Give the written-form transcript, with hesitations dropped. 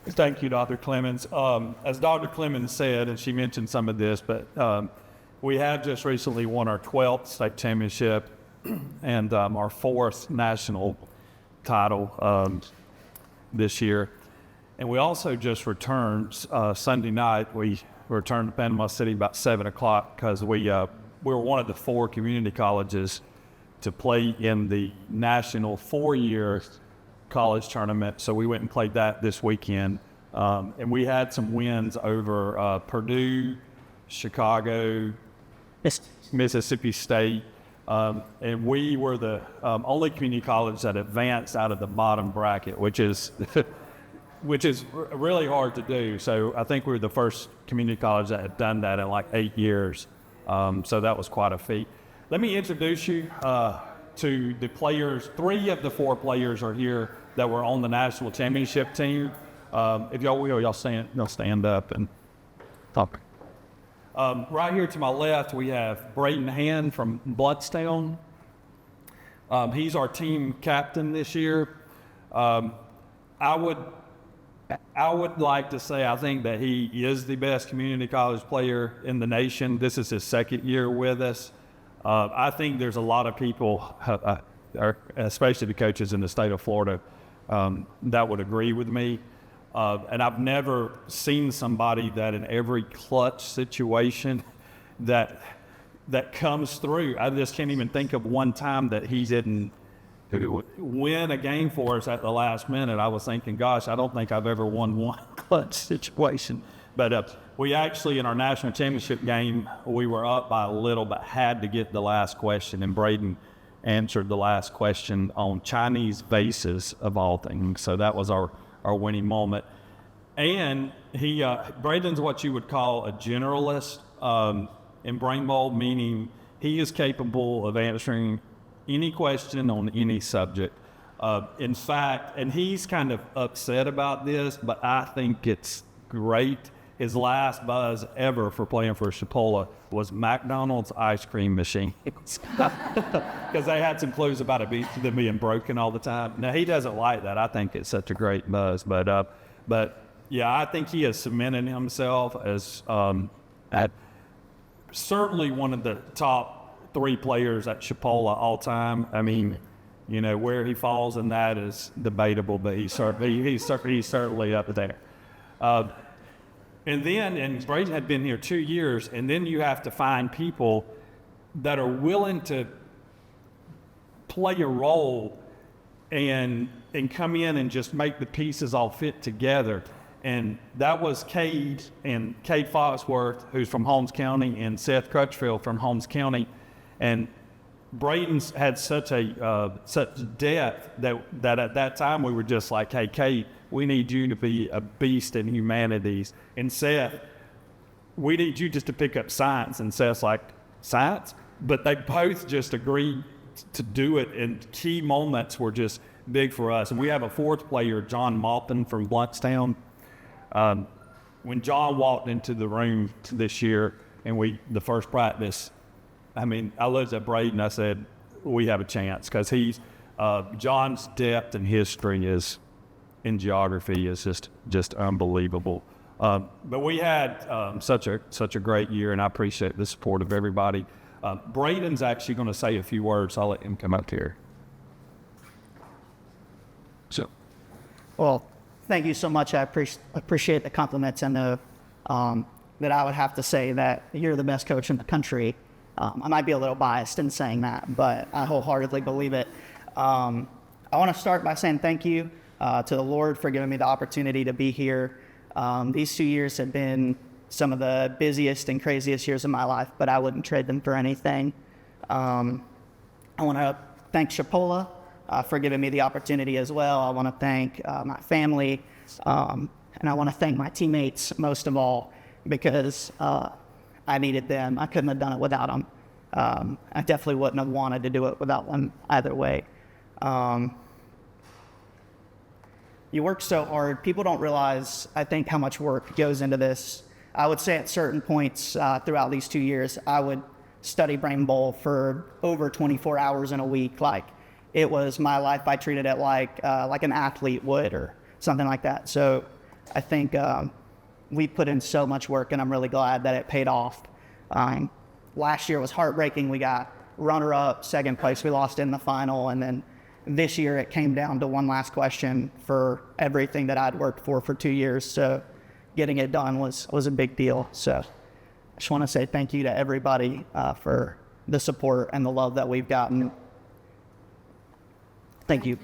Thank you, Dr. Clemens. As Dr. Clemens said, and she mentioned some of this, but we have just recently won our 12th state championship and our 4th national title this year. And we also just returned Sunday night. We returned to Panama City about 7 o'clock because we were one of the 4 community colleges to play in the national 4-year college tournament. So we went and played that this weekend. And we had some wins over Purdue, Chicago, Mississippi State. And we were the only community college that advanced out of the bottom bracket, which is really hard to do. So I think we were the first community college that had done that in like 8 years. So that was quite a feat. Let me introduce you to the players. 3 of the 4 players are here that were on the national championship team. If y'all will, y'all stand up and talk. Right here to my left, we have Braden Hand from Bloodstown. He's our team captain this year. I would like to say I think that he is the best community college player in the nation. This is his 2nd year with us. I think there's a lot of people, especially the coaches in the state of Florida, that would agree with me. And I've never seen somebody that in every clutch situation that comes through. I just can't even think of one time that he didn't win a game for us at the last minute. I was thinking, gosh, I don't think I've ever won one clutch situation. But we actually, in our national championship game, we were up by a little, but had to get the last question. And Braden answered the last question on Chinese vases, of all things. So that was our winning moment. And Braden's what you would call a generalist in Brain Bowl, meaning he is capable of answering any question on any subject. In fact, and he's kind of upset about this, but I think it's great. His last buzz ever for playing for Chipola was McDonald's ice cream machine. Because they had some clues about them being broken all the time. Now, he doesn't like that. I think it's such a great buzz. But yeah, I think he has cemented himself as certainly one of the top 3 players at Chipola all time. I mean, you know, where he falls in that is debatable, but he's certainly up there. And Braden had been here 2 years, and then you have to find people that are willing to play a role and come in and just make the pieces all fit together. And that was Cade Foxworth, who's from Holmes County, and Seth Crutchfield from Holmes County. And Braden's had such depth that at that time we were just like, hey, Cade, we need you to be a beast in humanities. And Seth, we need you just to pick up science. And Seth's like, science? But they both just agreed to do it, and key moments were just big for us. And we have a 4th player, John Malton from Bluntstown. When John walked into the room this year and the first practice, I mean, I looked at Braden, I said, we have a chance, because John's depth and history in geography is just unbelievable. But we had such a great year, and I appreciate the support of everybody. Braden's actually going to say a few words. I'll let him come up here. Well, thank you so much. I appreciate the compliments, and that I would have to say that you're the best coach in the country. I might be a little biased in saying that, but I wholeheartedly believe it. I want to start by saying thank you to the Lord for giving me the opportunity to be here. These 2 years have been some of the busiest and craziest years of my life, but I wouldn't trade them for anything. I want to thank Chipola for giving me the opportunity as well. I want to thank my family, and I want to thank my teammates most of all, because I needed them. I couldn't have done it without them. I definitely wouldn't have wanted to do it without them either way. You work so hard. People don't realize, I think, how much work goes into this. I would say at certain points throughout these 2 years, I would study Brain Bowl for over 24 hours in a week. Like, it was my life. I treated it like an athlete would, or something like that. So I think we put in so much work, and I'm really glad that it paid off. Last year was heartbreaking. We got runner-up, second place. We lost in the final, and then this year it came down to one last question for everything that I'd worked for 2 years. So getting it done was a big deal. So I just want to say thank you to everybody for the support and the love that we've gotten. Thank you.